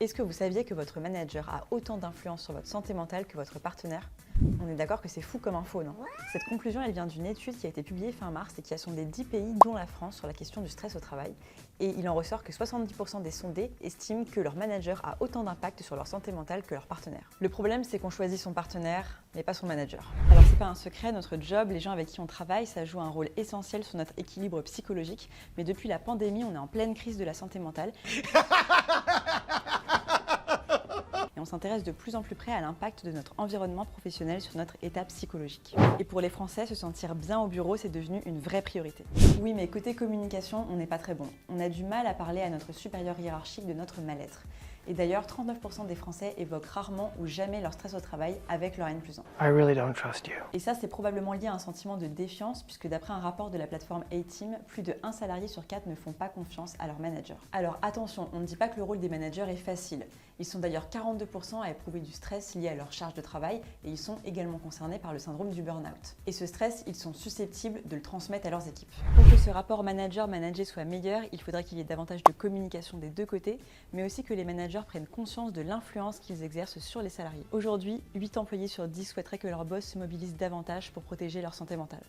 Est-ce que vous saviez que votre manager a autant d'influence sur votre santé mentale que votre partenaire? On est d'accord que c'est fou comme info, non? Cette conclusion, elle vient d'une étude qui a été publiée fin mars et qui a sondé 10 pays, dont la France, sur la question du stress au travail. Et il en ressort que 70% des sondés estiment que leur manager a autant d'impact sur leur santé mentale que leur partenaire. Le problème, c'est qu'on choisit son partenaire, mais pas son manager. Alors c'est pas un secret, notre job, les gens avec qui on travaille, ça joue un rôle essentiel sur notre équilibre psychologique. Mais depuis la pandémie, on est en pleine crise de la santé mentale. Et on s'intéresse de plus en plus près à l'impact de notre environnement professionnel sur notre état psychologique. Et pour les Français, se sentir bien au bureau, c'est devenu une vraie priorité. Oui, mais côté communication, on n'est pas très bon. On a du mal à parler à notre supérieur hiérarchique de notre mal-être. Et d'ailleurs, 39% des Français évoquent rarement ou jamais leur stress au travail avec leur N+1. I really don't trust you. Et ça, c'est probablement lié à un sentiment de défiance, puisque d'après un rapport de la plateforme A-Team, plus de 1 salarié sur 4 ne font pas confiance à leur manager. Alors attention, on ne dit pas que le rôle des managers est facile. Ils sont d'ailleurs 42% à éprouver du stress lié à leur charge de travail et ils sont également concernés par le syndrome du burn-out. Et ce stress, ils sont susceptibles de le transmettre à leurs équipes. Pour que ce rapport manager-manager soit meilleur, il faudrait qu'il y ait davantage de communication des deux côtés, mais aussi que les managers prennent conscience de l'influence qu'ils exercent sur les salariés. Aujourd'hui, 8 employés sur 10 souhaiteraient que leur boss se mobilise davantage pour protéger leur santé mentale.